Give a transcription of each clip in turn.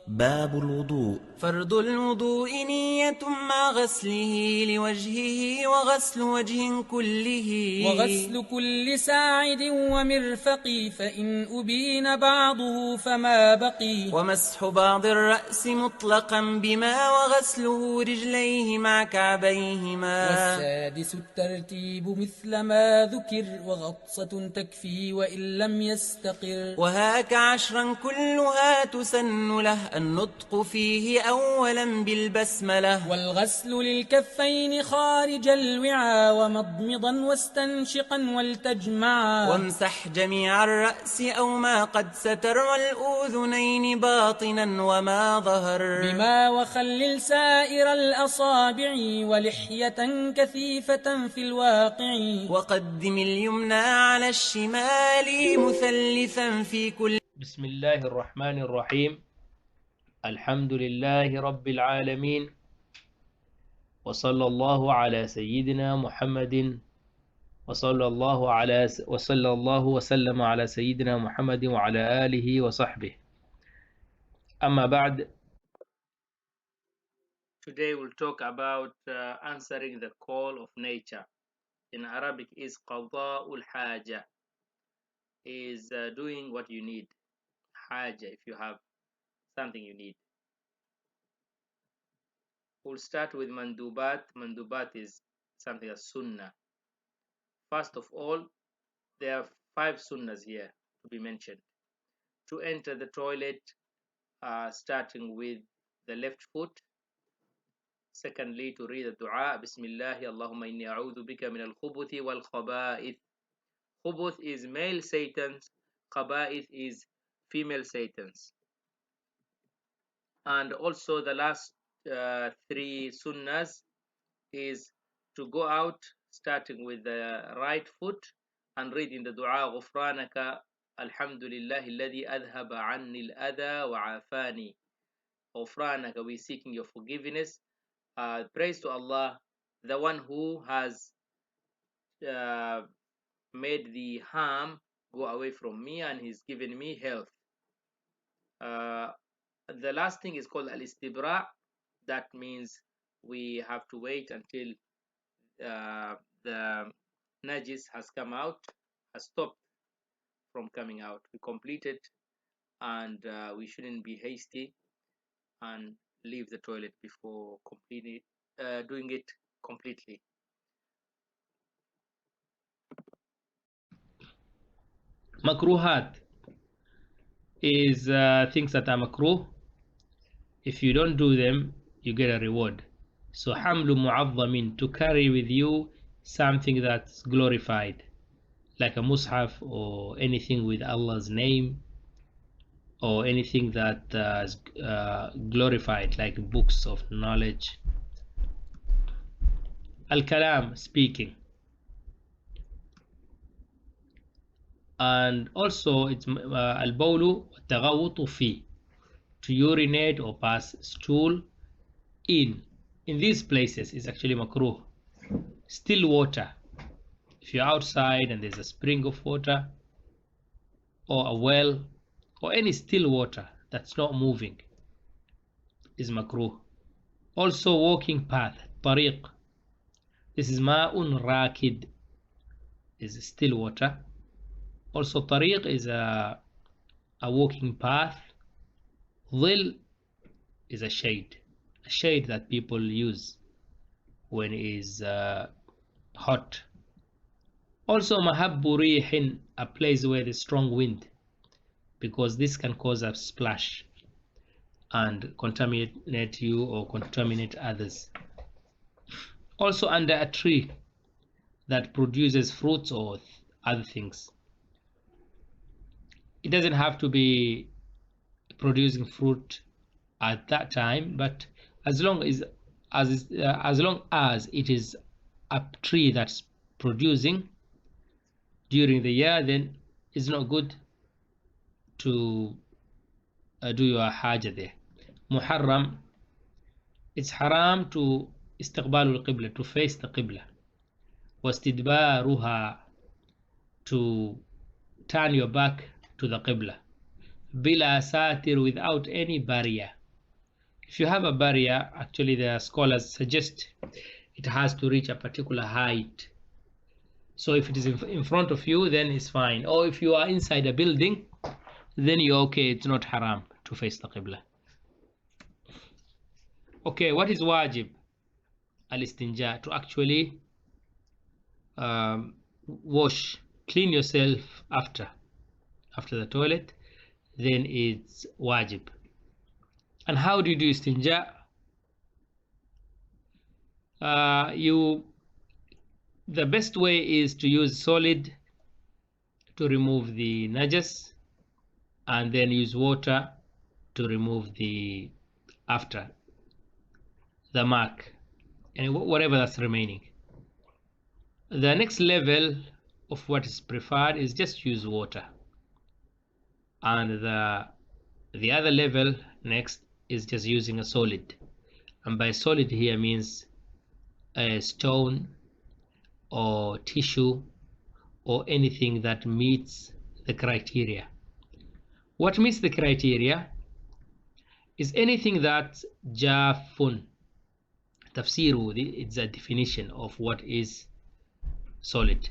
باب الوضوء. فرض الوضوء نية مع غسله لوجهه وغسل وجه كله وغسل كل ساعد ومرفق فإن أبين بعضه فما بقي ومسح بعض الرأس مطلقا بما وغسله رجليه مع كعبيهما والسادس الترتيب مثل ما ذكر وغطسة تكفي وإن لم يستقر وهاك 10 كلها تسن له النطق فيه أولا بالبسملة والغسل للكفين خارج الوعاء ومضمضا واستنشقا والتجمعا وامسح جميع الرأس أو ما قد ستر والأذنين باطنا وما ظهر بما وخلل سائر الأصابع ولحية كثيفة في الواقع وقدم اليمنى على الشمال مثلثا في كل. بسم الله الرحمن الرحيم. الحمد لله رب العالمين، وصلى الله على سيدنا محمد، وصلى الله وسلم على سيدنا محمد وعلى آله وصحبه. أما بعد. Today we'll talk about answering the call of nature. In Arabic is qada'ul haja, is doing what you need. Haja, if you have something you need. We'll start with mandubat. Mandubat is something as sunnah. First of all, there are 5 sunnahs here to be mentioned. To enter the toilet, starting with the left foot. Secondly, to read the dua, Bismillah, Allahumma inni a'udhu bika min al-khubuthi wal-khaba'ith. Khubuth is male satans, khaba'ith is female satans. And also the last 3 sunnahs is to go out starting with the right foot and reading the dua غفرانك الحمد لله الذي أذهب عني الأذى وعافاني. غفرانك, we seeking your forgiveness. Praise to Allah, the one who has made the harm go away from me and he's given me health. The last thing is called al-istibra'. That means we have to wait until the najis has come out, has stopped from coming out. We complete it, and we shouldn't be hasty and leave the toilet before completing doing it completely. Makruhat is things that are makruh. If you don't do them, you get a reward. So hamlu mu'azzamin, to carry with you something that's glorified, like a mushaf or anything with Allah's name, or anything that is glorified, like books of knowledge. Al-kalam, speaking. And also it's al-bawlu taghawutu fi, to urinate or pass stool in these places is actually makruh. Still water, if you're outside and there's a spring of water or a well or any still water that's not moving, is makruh. Also walking path, tariq, this is ma'un rakid, is still water. Also tariq is a walking path. Dhil is a shade that people use when it is hot. Also mahabbu rihin, a place where there's strong wind, because this can cause a splash and contaminate you or contaminate others. Also under a tree that produces fruits or other things. It doesn't have to be producing fruit at that time, but as long as it is a tree that's producing during the year, then it's not good to do your haja there. Muharram, it's haram to istiqbalu al-qibla, to face the qibla. Wastidbaruha, to turn your back to the qibla. bila satir, without any barrier. If you have a barrier, actually the scholars suggest it has to reach a particular height. So if it is in front of you, then it's fine. Or if you are inside a building, then you're okay, it's not haram to face the Qibla. Okay, what is wajib? Al-istinja, to actually wash, clean yourself after the toilet, then it's wajib. And how do you do istinja? The best way is to use solid to remove the najas, and then use water to remove the mark and whatever that's remaining. The next level of what is preferred is just use water, and the other level next is just using a solid, and by solid here means a stone or tissue or anything that meets the criteria. What meets the criteria is anything that jafun. Tafsiru, it's a definition of what is solid.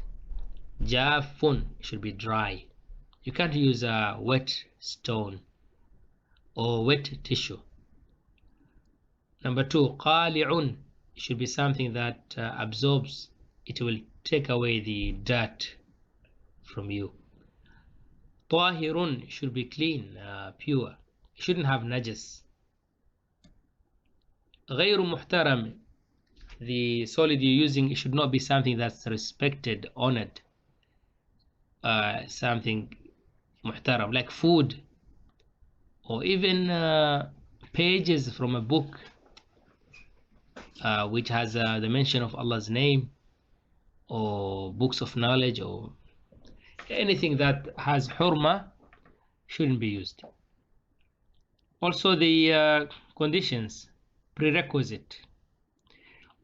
Jafun should be dry. You can't use a wet stone or wet tissue. Number two, qali'un, should be something that absorbs. It will take away the dirt from you. Tahirun should be clean, pure. It shouldn't have najas. غير محترم, the solid you're using, it should not be something that's respected, honored. Something muhtaram, like food, or even pages from a book which has the mention of Allah's name, or books of knowledge, or anything that has hurma shouldn't be used. Also the conditions, prerequisite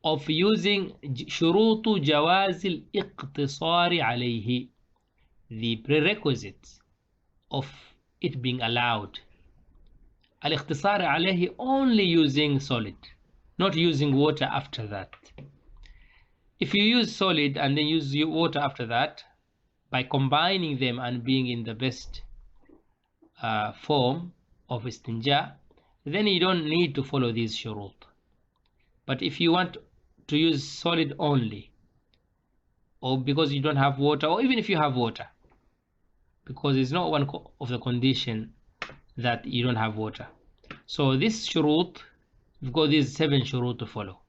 of using شروط جواز الاقتصار عليه, the prerequisites of it being allowed. الاقتصار عليه, only using solid, not using water after that. If you use solid and then use water after that, by combining them and being in the best form of istinja, then you don't need to follow these shurut. But if you want to use solid only, or because you don't have water, or even if you have water, because it's not one of the condition that you don't have water. So this shurut, we've got these 7 shurut to follow.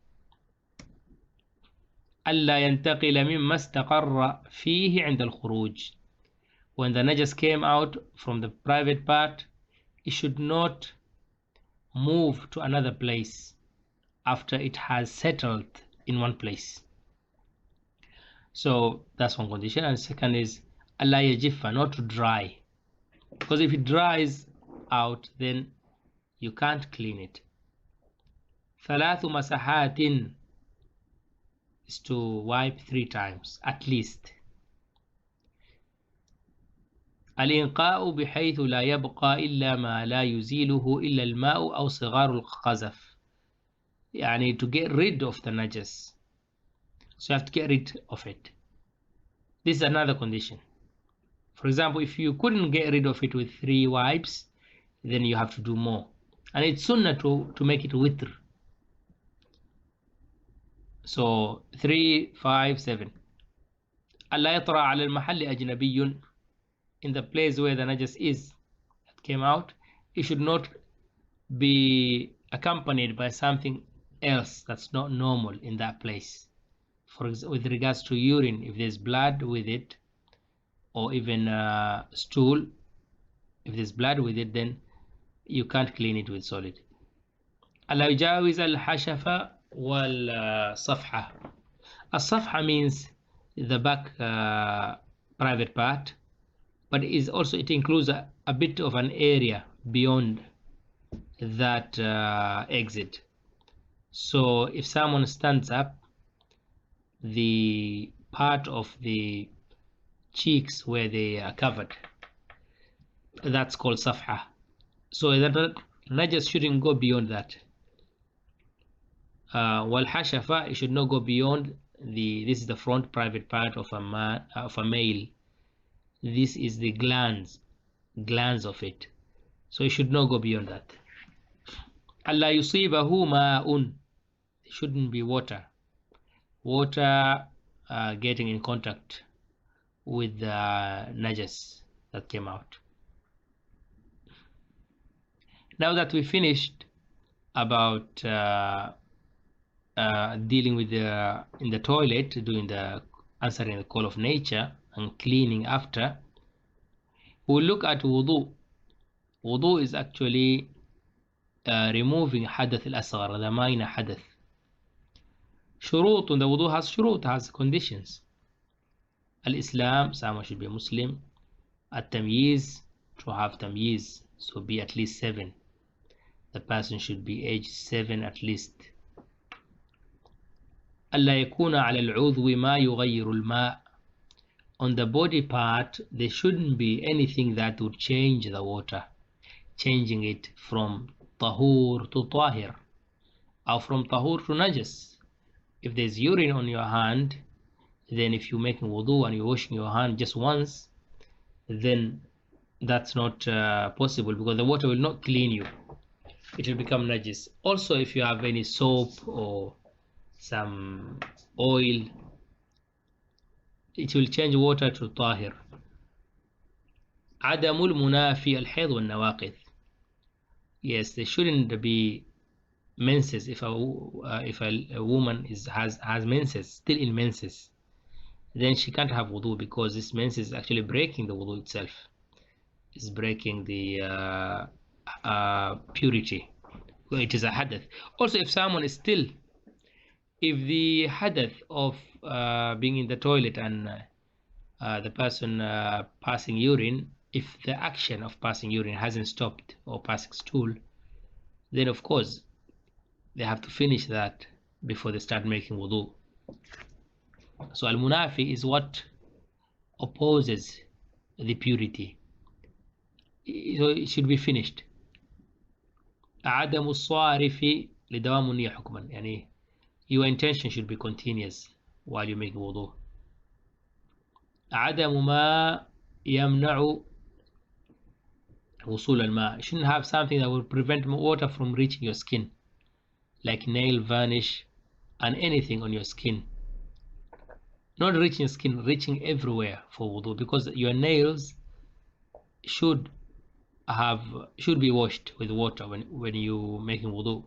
ألا ينتقل مما استقر فيه عند الخروج. When the najas came out from the private part, it should not move to another place after it has settled in one place. So that's one condition. And second is ألا يجف, not to dry, because if it dries out, then you can't clean it. ثلاث مسحات is to wipe 3 times at least. الإنقاء بحيث لا يبقى إلا ما لا يزيله إلا الماء أو صغار القذف, يعني to get rid of the najas, so you have to get rid of it. This is another condition. For example, if you couldn't get rid of it with 3 wipes, then you have to do more, and it's sunnah to make it witr. So 3, 5, 7. ألا يطرأ على المحل أجنبي, in the place where the najas is that came out, it should not be accompanied by something else that's not normal in that place. For example, with regards to urine, if there's blood with it, or even stool, if there's blood with it, then you can't clean it with solid. ألا يجاوز الحشفة والصفحة. الصفحة means the back private part, but it includes a bit of an area beyond that exit. So if someone stands up, the part of the cheeks where they are covered, that's called safha. So that najas shouldn't go beyond that. Wal-hashafa, it should not go beyond this is the front private part of a male. This is the glands of it. So it should not go beyond that. Allah yusibahu ma'un. It shouldn't be water. Water getting in contact with the najas that came out. Now that we finished about dealing with in the toilet, doing the answering the call of nature and cleaning after, we'll look at wudu. Wudu is actually removing hadath al-asghar, the minor hadath. Shurut, the wudu has shurut, has conditions. Al-Islam, someone should be Muslim. At-tamyiz, to have tamyiz, so be at least 7. The person should be age 7 at least. ألا يكون على العضو ما يغير الماء. On the body part, there shouldn't be anything that would change the water, changing it from tahur to tahir, or from tahur to najas. If there's urine on your hand, then if you're making wudu and you're washing your hand just once, then that's not possible, because the water will not clean you. It will become najis. Also, if you have any soap or some oil, it will change water to tahir. عدم المنافي الحيض والنواقض. Yes, there shouldn't be menses if a woman has menses, still in menses. Then she can't have wudu, because this menses is actually breaking the wudu itself. It's breaking the purity. It is a hadath. Also, if someone is still, if the hadath of being in the toilet and the person passing urine, if the action of passing urine hasn't stopped, or passing stool, then of course they have to finish that before they start making wudu. So al-munafi is what opposes the purity. So it should be finished. عدم الصارف لدوام النية حكما. يعني your intention should be continuous while you make wudu. عدم ما يمنع وصول الماء. You shouldn't have something that will prevent water from reaching your skin, like nail varnish and anything on your skin. Not reaching skin, reaching everywhere for wudu, because your nails should be washed with water when you making wudu.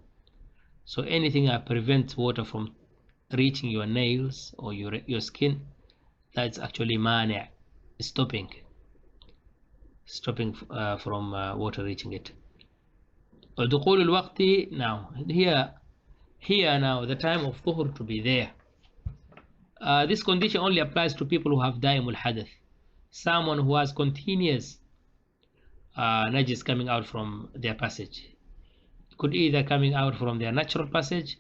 So anything that prevents water from reaching your nails or your skin, that's actually mani', stopping from water reaching it. دخول الوقت, now here now the time of dhuhr to be there. This condition only applies to people who have daimul hadath, someone who has continuous najis coming out from their passage. It could either coming out from their natural passage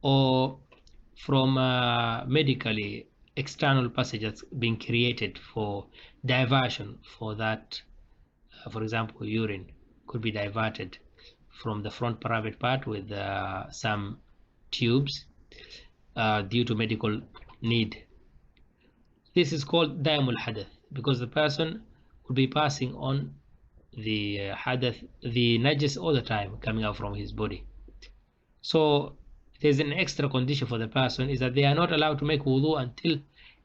or from medically external passage that's being created for diversion for that. For example, urine could be diverted from the front private part with some tubes due to medical need. This is called daimul hadath, because the person would be passing on the hadath, the najis, all the time coming out from his body. So there's an extra condition for the person, is that they are not allowed to make wudu until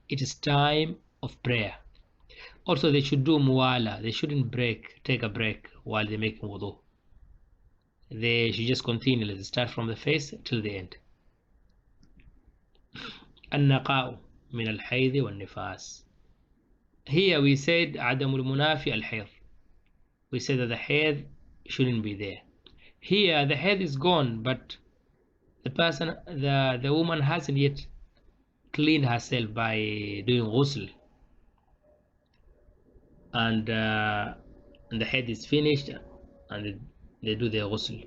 it is time of prayer. Also, they should do muwala. They shouldn't take a break while they're making wudu. They should just continue. Let's start from the face till the end. النقاء من الحيض والنفاس. Here we said عدم المنافي الحيض. We said that the hair shouldn't be there. Here the hair is gone, but the woman hasn't yet cleaned herself by doing ghusl, and the head is finished and they do their ghusl.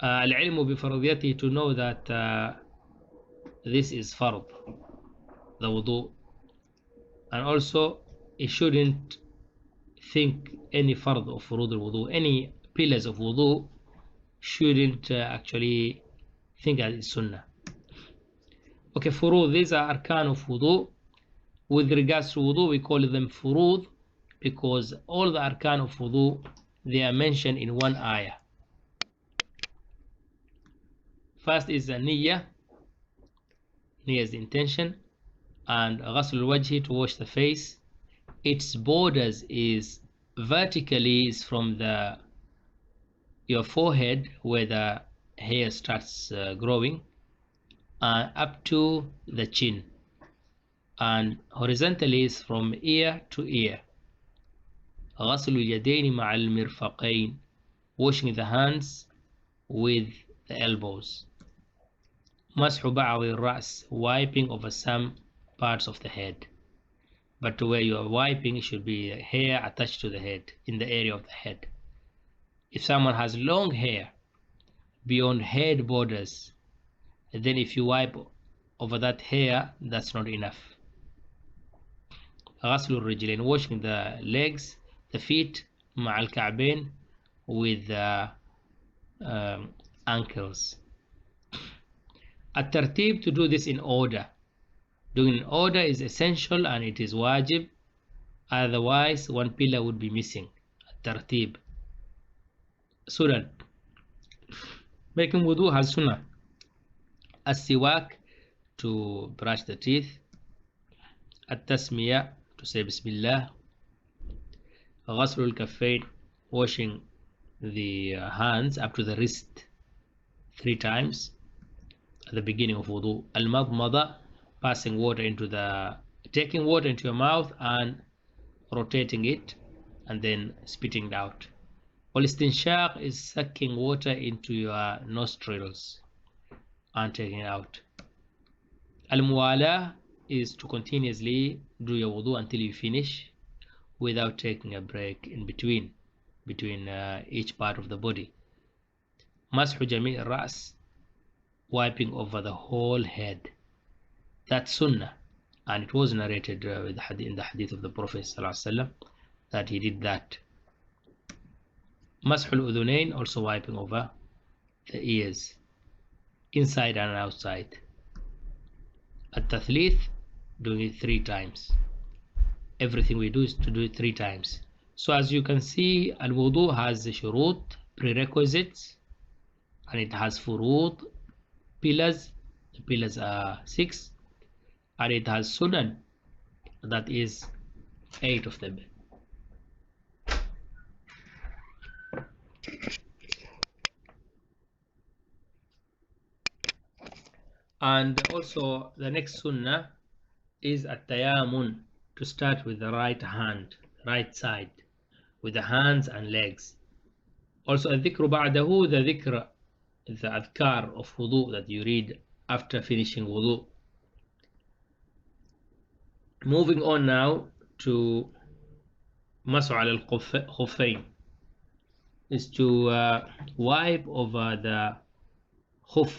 العلم بفرضيته, to know that this is fard, the wudu, and also it shouldn't think any fard of furud al-wudu, any pillars of wudu, shouldn't actually think as it's sunnah. Okay, furud, these are arkan of wudu. With regards to wudu, we call them furud because all the arkan of wudu, they are mentioned in one ayah. First is the niyyah. Niyyah is the intention, and ghasl al-wajhi, to wash the face. Its borders is vertically is from your forehead where the hair starts growing up to the chin, and horizontally is from ear to ear. غسل اليدين مع المرفقين, washing the hands with the elbows. مسح بعض الرأس, wiping over some parts of the head, but where you are wiping should be hair attached to the head, in the area of the head. If someone has long hair beyond head borders, then if you wipe over that hair, that's not enough. غسل الرجلين, washing the legs, the feet, مع الكعبين, with the ankles. الترتيب, to do this in order. Doing in order is essential and it is wajib, otherwise one pillar would be missing. الترتيب. Sunan. Making wudu has sunnah. السواك, to brush the teeth. التسمية, to say Bismillah. غسل الكفين, washing the hands up to the wrist 3 times at the beginning of wudu. المضمضة, taking water into your mouth and rotating it and then spitting it out. والاستنشاق is sucking water into your nostrils and taking it out. الموالاة is to continuously do your wudu until you finish without taking a break in between each part of the body. مسح جميع الرأس, wiping over the whole head. That's sunnah, and it was narrated in the hadith of the Prophet ﷺ that he did that. مسح الأذنين, also wiping over the ears, inside and outside. التثليث, doing it 3 times. Everything we do is to do it 3 times. So as you can see, al-wudu has shurut, prerequisites, and it has furud, pillars. The pillars are 6, and it has sunan, that is 8 of them. And also the next sunnah is at-tayamun, to start with the right hand, right side, with the hands and legs. Also al-dhikru ba'dahu, the dhikr, the adhkar of wudu that you read after finishing wudu. Moving on now to mas'u al khuffayn, is to wipe over the khuf.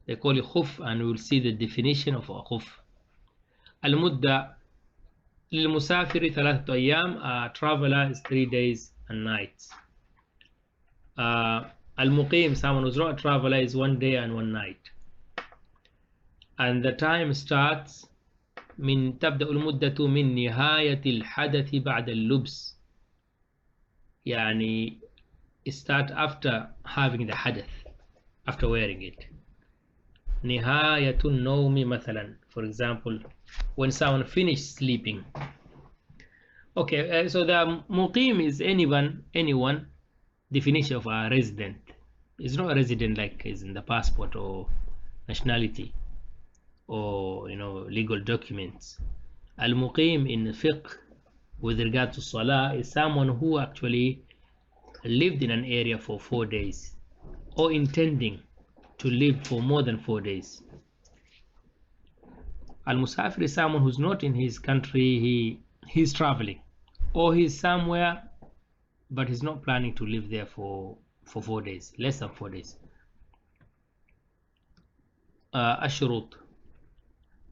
They call it khuf, and we'll see the definition of a khuf. المدة للمسافر 3 أيام, a traveler is 3 days and nights. المقيم, someone who's not a traveler, is 1 day and 1 night. And the time starts تبدأ المدة من نهاية الحدث بعد اللبس, يعني start after having the hadath, after wearing it. نهاية النوم مثلا, for example, when someone finished sleeping. Okay, so the muqim is anyone. Definition of a resident is not a resident like is in the passport or nationality or legal documents. Al-muqim in fiqh with regard to salah is someone who actually lived in an area for 4 days or intending to live for more than 4 days. Al-musafir is someone who's not in his country, he's traveling, or he's somewhere but he's not planning to live there for 4 days, less than 4 days. Ashurut.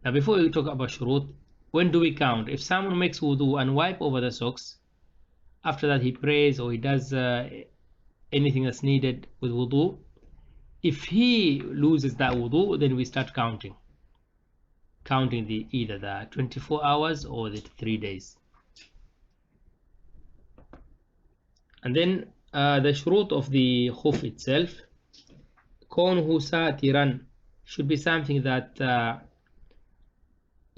Now before we talk about shurut, when do we count? If someone makes wudu and wipe over the socks, after that he prays or he does anything that's needed with wudu, if he loses that wudu, then we start counting either the 24 hours or the 3 days. And then the shurut of the khuf itself, كونه ساترا, should be something that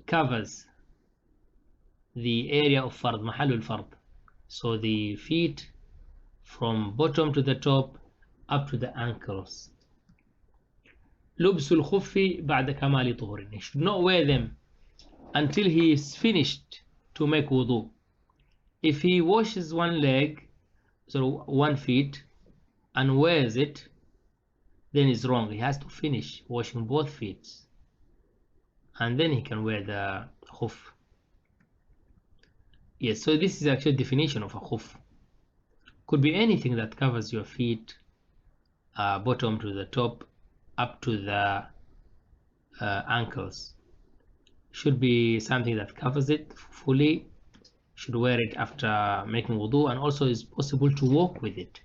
covers the area of fard, محل الفرض. So the feet from bottom to the top up to the ankles. لبس الخف بعد كمال طهور. He should not wear them until he is finished to make wudu. If he washes one leg, so one feet, and wears it, then it's wrong. He has to finish washing both feet, and then he can wear the khuf. Yes, so this is actually definition of a khuf. Could be anything that covers your feet, bottom to the top, up to the ankles. Should be something that covers it fully. Should wear it after making wudu, and also is possible to walk with it.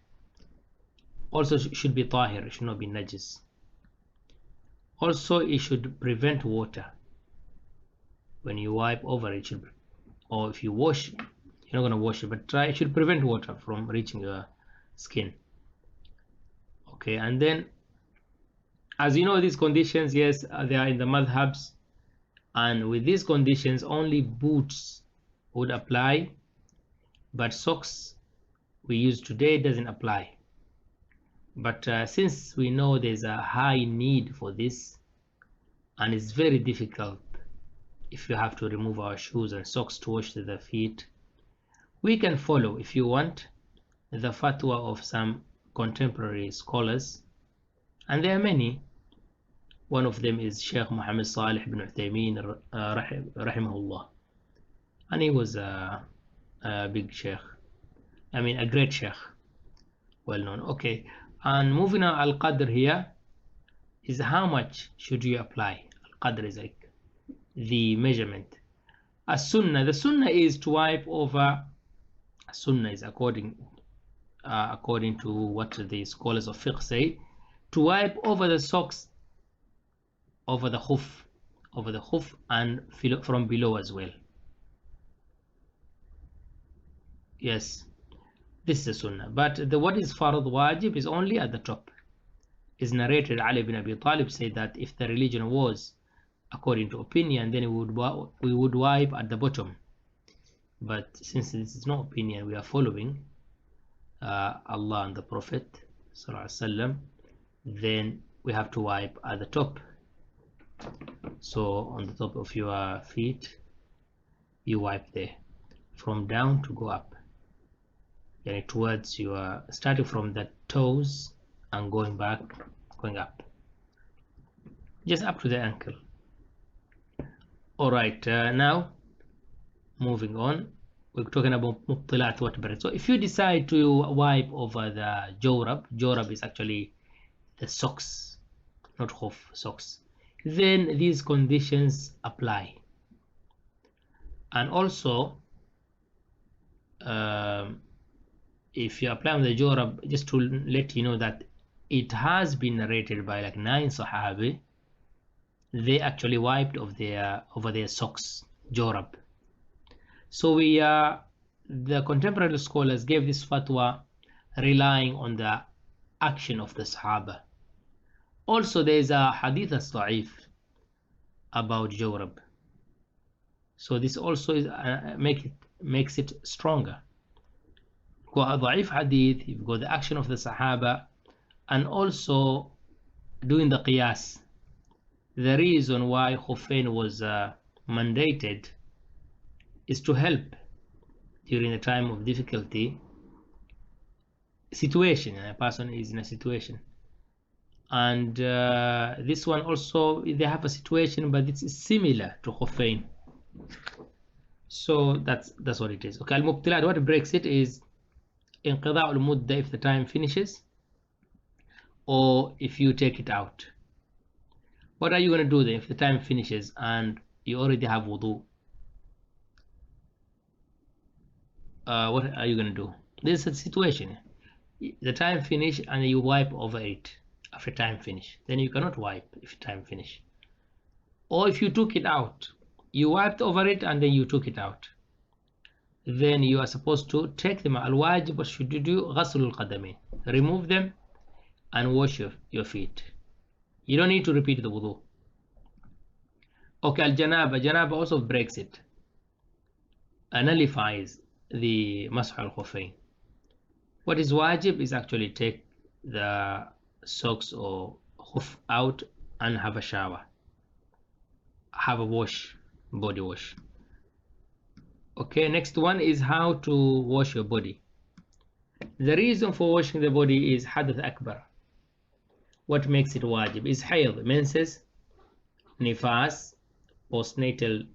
Also should be tahir, it should not be najis. Also it should prevent water. When you wipe over it, or if you wash, you're not going to wash it, but it should prevent water from reaching your skin. Okay, and then as you know, these conditions, yes, they are in the madhabs, and with these conditions only boots would apply, but socks we use today doesn't apply. But since we know there's a high need for this, and it's very difficult if you have to remove our shoes and socks to wash the feet, we can follow, if you want, the fatwa of some contemporary scholars, and there are many. One of them is Sheikh Muhammad Salih ibn Uthaymeen rahimahullah, and he was a big sheikh, I mean a great sheikh, well known. Okay, and moving on, al-qadr here is how much should you apply. Al-qadr is like the measurement. As-sunnah, the sunnah is to wipe over. Sunnah is according to what the scholars of fiqh say, to wipe over the socks, over the khuf, and from below as well. Yes, this is a sunnah. But what is farad wajib is only at the top. Is narrated Ali ibn Abi Talib said that if the religion was according to opinion, then we would wipe at the bottom. But since this is no opinion, we are following Allah and the Prophet sallallahu alaihi wasallam, then we have to wipe at the top. So on the top of your feet, you wipe there, from down to go up, and towards your, starting from the toes and going back, going up, just up to the ankle. All right, now moving on, we're talking about mubtilat water. So if you decide to wipe over the jawrab is actually the socks, not khuf, socks, then these conditions apply. And also if you apply on the jawrab, just to let you know that it has been narrated by like 9 Sahabi, they actually wiped over their socks, jawrab. So the contemporary scholars gave this fatwa relying on the action of the Sahaba. Also there is a hadith as da'if about jawrab, so this also is makes it stronger. Got a da'if hadith, you've got the action of the Sahaba, and also doing the qiyas. The reason why Khuffain was mandated is to help during the time of difficulty situation, and a person is in a situation, and this one also, they have a situation, but it's similar to Khuffain. So that's what it is. Okay, al-mubtilat, what breaks it is inqida' al-mudda, if the time finishes, or if you take it out. What are you going to do then if the time finishes and you already have wudu? what are you going to do? This is a situation. The time finish and you wipe over it after time finish. Then you cannot wipe if time finish. Or if you took it out, you wiped over it and then you took it out, then you are supposed to take them. Al-wajib, what should you do? غسل القدمين. Remove them and wash your feet. You don't need to repeat the wudu. Okay, al-janaba. Janaba also breaks it. Nullifies the masah al-khufayn. What is wajib is actually take the socks or khuf out and have a shower. Have a wash, body wash. Okay, next one is how to wash your body. The reason for washing the body is hadath akbar. What makes it wajib is hayd, menses, nifas, postnatal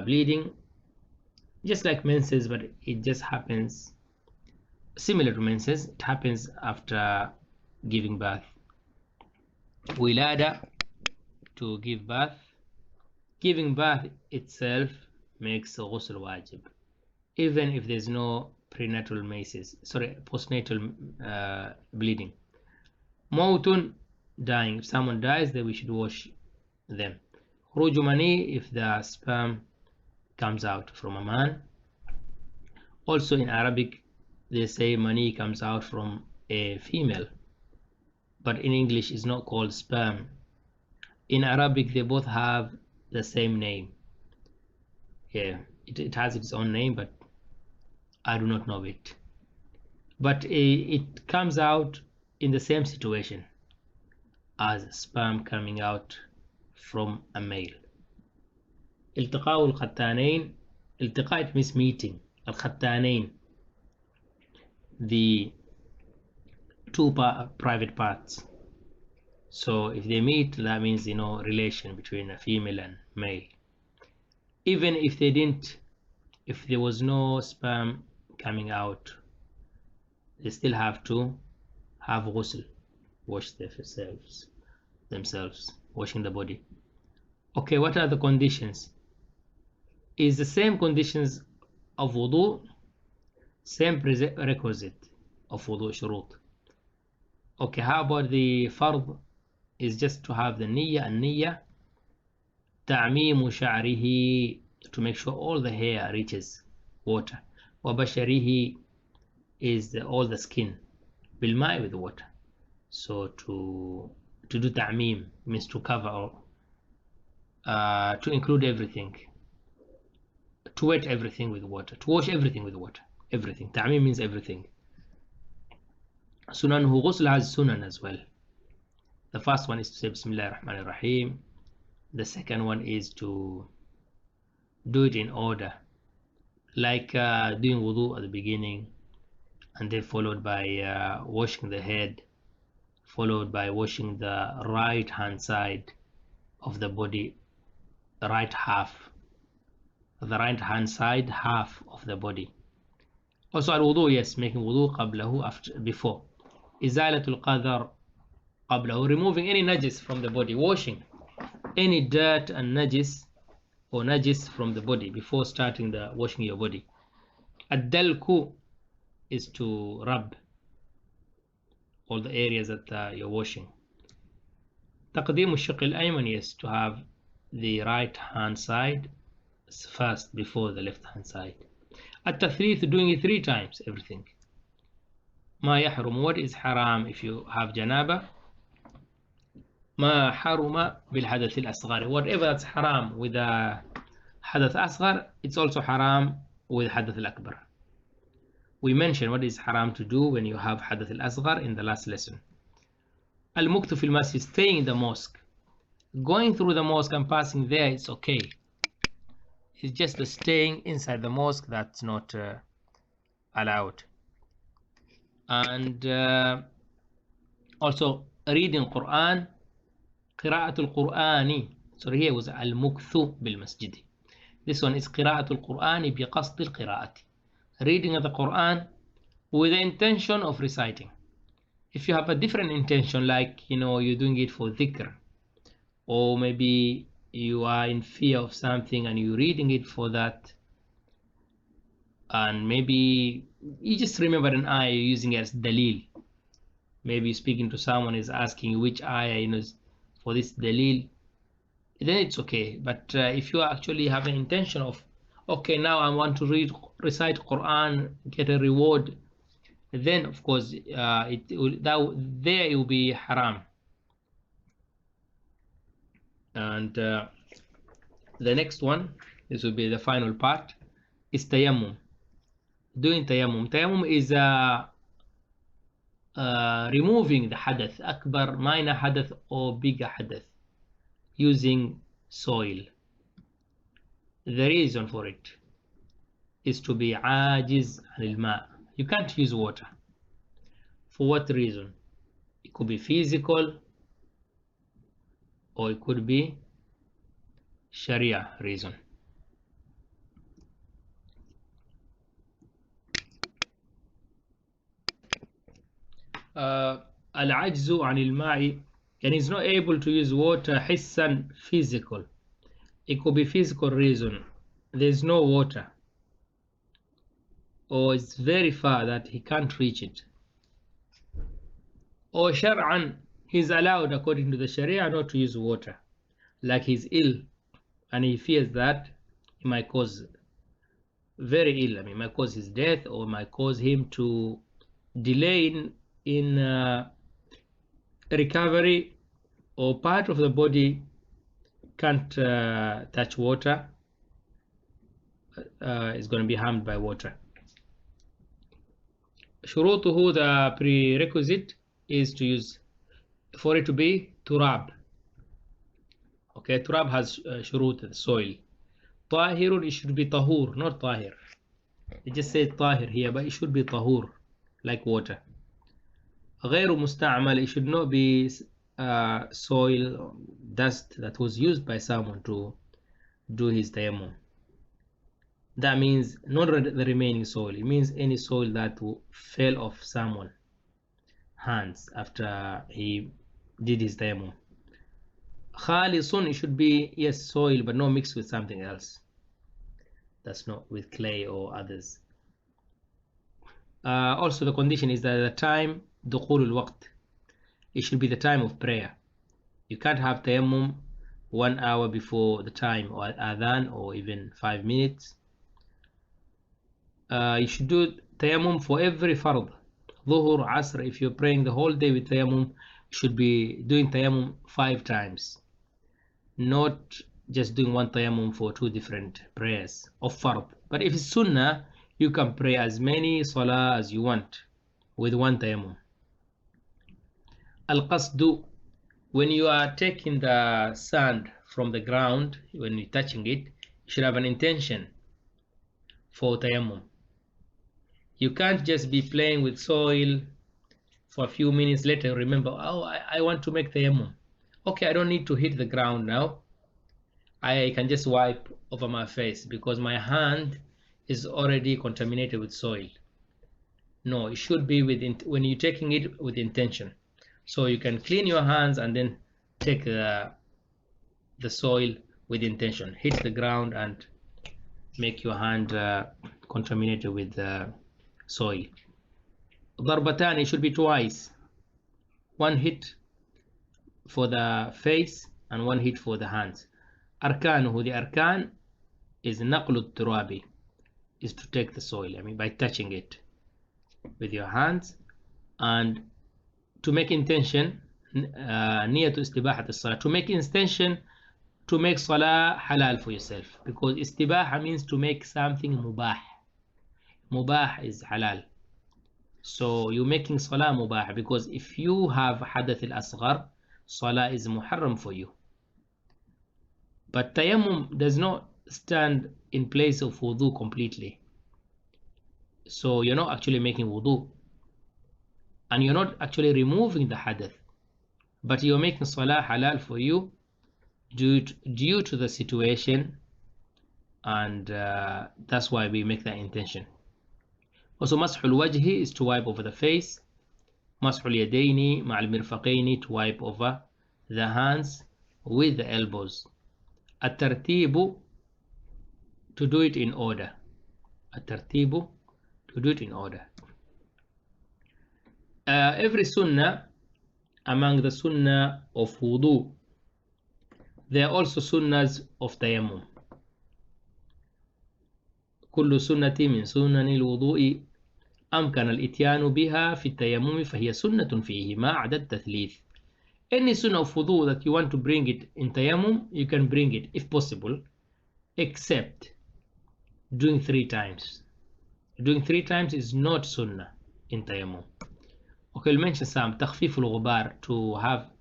bleeding, just like menses, but it just happens similar to menses. It happens after giving birth. Wilada, to give birth. Giving birth itself makes ghusl wajib, even if there's no prenatal postnatal bleeding. Mautun, dying. If someone dies, then we should wash them. Khuruju mani, if the sperm comes out from a man. Also in Arabic, they say mani comes out from a female, but in English it's not called sperm. In Arabic, they both have the same name. Yeah, it has its own name, but I do not know it. But it comes out in the same situation as sperm coming out from a male. التقاء الختانين. التقاء, it means meeting. الختانين, the two private parts. So if they meet, that means, relation between a female and male. Even if they didn't, if there was no sperm coming out, they still have to have ghusl, wash themselves, washing the body. Okay, what are the conditions? Is the same conditions of wudu, same prerequisite of wudu, shurut. Okay, how about the fard? Is just to have the niyyah, and niyyah ta'meemu sha'rihi, to make sure all the hair reaches water. Wa basharihi is all the skin, bil ma'i, with water. So to do ta'meem means to cover all, to include everything, to wet everything with water, to wash everything with water, everything. Ta'meem means everything. Sunanhu, ghusl has sunan as well. The first one is to say Bismillah ar-Rahman ar-Rahim. The second one is to do it in order, like doing wudu at the beginning, and then followed by washing the head, followed by washing the right hand side of the body, the right half, the right hand side half of the body. Also al-wudu, yes, making wudu qablahu, before. Izalatul qadar qablahu, removing any najis from the body, washing any dirt and najis or najis from the body before starting the washing your body. Ad-dalku is to rub all the areas that you're washing. Taqdeem al-shiq al-ayman, yes, to have the right hand side first before the left hand side. At-tathrith, doing it 3 times, everything. Ma yahrum, what is haram if you have janaba? ما حرم بالحدث الأصغر, whatever that's haram with a حدث أصغر, it's also haram with حدث الأكبر. We mentioned what is haram to do when you have حدث الأصغر in the last lesson. المكث في المسجد, staying in the mosque. Going through the mosque and passing there, it's okay. It's just the staying inside the mosque that's not allowed. And also reading Quran. قراءة القرآن, so here was المكث بالمسجد. This one is قراءة القرآن بقصد القراءة, reading of the Quran with the intention of reciting. If you have a different intention, like you're doing it for dhikr, or maybe you are in fear of something and you're reading it for that and maybe you just remember an ayah you're using as dalil. Maybe speaking to someone is asking you which ayah, you know, for this dalil, then it's okay. But if you actually have an intention of, okay, now I want to recite Quran, get a reward, then of course it will be haram. And the next one, this will be the final part, is tayammum. Doing tayammum. Tayammum is removing the hadath, akbar, minor hadath, or bigger hadath, using soil. The reason for it is to be ajiz anil ma. You can't use water. For what reason? It could be physical, or it could be Sharia reason. العجز عن الماء, and he's not able to use water حسا, physical. It could be physical reason. There's no water, or it's very far that he can't reach it. Or shar'an, he's allowed according to the Sharia not to use water, like he's ill and he fears that it might cause very ill, it might cause his death, or might cause him to delay in recovery, or part of the body can't touch water, is going to be harmed by water. شروطه, the prerequisite is to use, for it to be turab. Okay, turab has shurut, soil. Tahirun, it should be tahur, not tahir. It just says tahir here, but it should be tahur, like water. غير مستعمل, it should not be soil, dust that was used by someone to do his tayammum. That means not the remaining soil, it means any soil that fell off someone's hands after he did his tayammum. Khalisun, it should be, yes, soil, but not mixed with something else. That's not with clay or others. Also, the condition is that the time, dukhul al-waqt, it should be the time of prayer. You can't have tayammum 1 hour before the time, or adhan, or even 5 minutes. You should do tayammum for every fard. Dhuhr, Asr, if you're praying the whole day with tayammum, you should be doing tayammum 5 times. Not just doing one tayammum for 2 different prayers of fard. But if it's sunnah, you can pray as many salah as you want with one tayammum. Al-qasdu, when you are taking the sand from the ground, when you're touching it, you should have an intention for tayammum. You can't just be playing with soil for a few minutes later, remember, oh, I want to make tayammum. Okay, I don't need to hit the ground now. I can just wipe over my face because my hand is already contaminated with soil. No, it should be when you're taking it with intention. So you can clean your hands and then take the soil with intention. Hit the ground and make your hand contaminated with soil. Darbatan, it should be twice. One hit for the face and one hit for the hands. Arkanuhu, the arkan is naqlu turabi, is to take the soil, by touching it with your hands, and to make intention, niyatu istibahat as-salah, to make intention to make salah halal for yourself, because istibaha means to make something mubah. Mubah is halal. So you're making salah mubah, because if you have hadath al-asghar, salah is muharram for you. But tayammum does not stand in place of wudu completely. So you're not actually making wudu, and you're not actually removing the hadath, but you're making salah halal for you due to the situation, and that's why we make that intention. Also, mashul wajhi is to wipe over the face. Mashul yadaini ma'al mirfaqaini, to wipe over the hands with the elbows. At-tartibu, to do it in order. الترتيب, to do it in order. Every sunnah among the sunnah of wudu, there are also sunnahs of tayammum. كل سنة من سنن الوضوء أمكن الإتيان بها في التيمم فهي سنة فيه ما عدا التثليث. Any sunnah of wudu that you want to bring it in tayammum, you can bring it if possible, except doing 3 times. Doing 3 times is not sunnah in tayammum. Okay, we'll mention some تخفيف الغبار, to have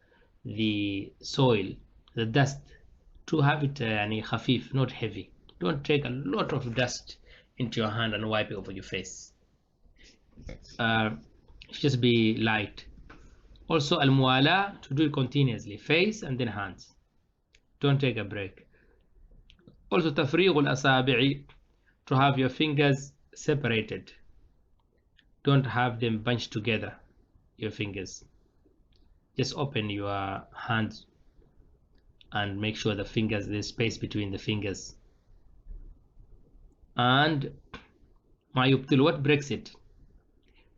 the soil, the dust, to have it يعني خفيف, not heavy. Don't take a lot of dust into your hand and wipe it over your face. Just be light. Also al-muwala, to do it continuously, face and then hands. Don't take a break. Also tafriq al-asabi'i, to have your fingers separated. Don't have them bunched together, your fingers. Just open your hands and make sure the fingers, there's space between the fingers. And ma yubtil, what breaks it?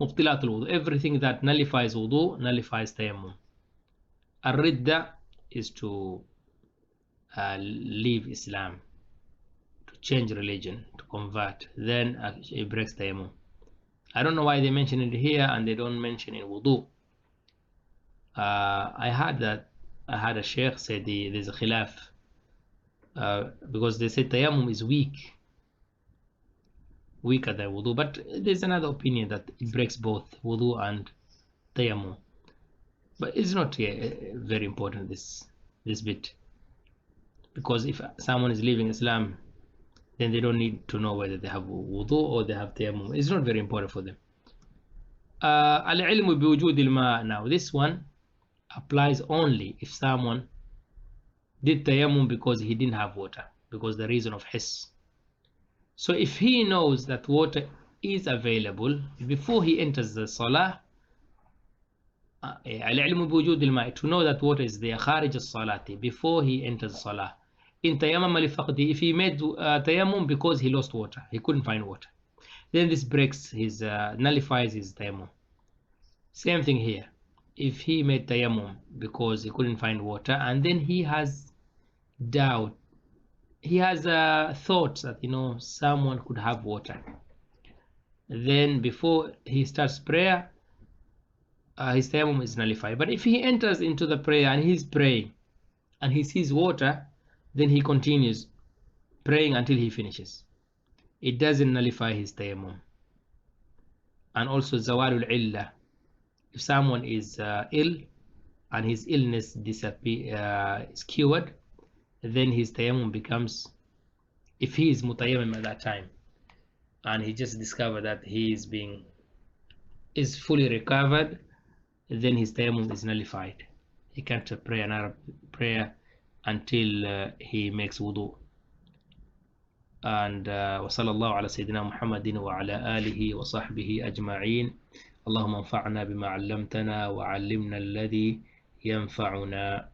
Mubtilat al-wudu, everything that nullifies wudu nullifies tayammum. Ar-ridda is to leave Islam, to change religion, to convert, then it breaks tayammum. I don't know why they mention it here and they don't mention in wudu. I had a sheikh say there's a khilaf because they say tayammum is weaker than wudu, but there's another opinion that it breaks both wudu and tayammum. But it's not very important, this bit, because if someone is leaving Islam, then they don't need to know whether they have wudu or they have tayammum. It's not very important for them. Al-ilmu biwujud al-ma, now this one applies only if someone did tayammum because he didn't have water, because the reason of hiss. So if he knows that water is available before he enters the salah, al-ilmu biwujud al-ma, to know that water is there kharij as-salati, before he enters salah. In tayammum li-faqdi, if he made tayammum because he lost water, he couldn't find water, then this breaks his nullifies his tayammum. Same thing here. If he made tayammum because he couldn't find water and then he has doubt, he has thoughts that someone could have water, then before he starts prayer, his tayammum is nullified. But if he enters into the prayer and he's praying and he sees water, then he continues praying until he finishes. It doesn't nullify his tayammum. And also zawalul illa, if someone is ill and his illness is cured, then his tayammum becomes, if he is mutayammim at that time and he just discovered that he is fully recovered, then his tayammum is nullified. He can't pray another prayer until he makes wudu. And وصلى الله على سيدنا محمد وعلى آله وصحبه أجمعين. اللهم انفعنا بما علمتنا وعلمنا الذي ينفعنا.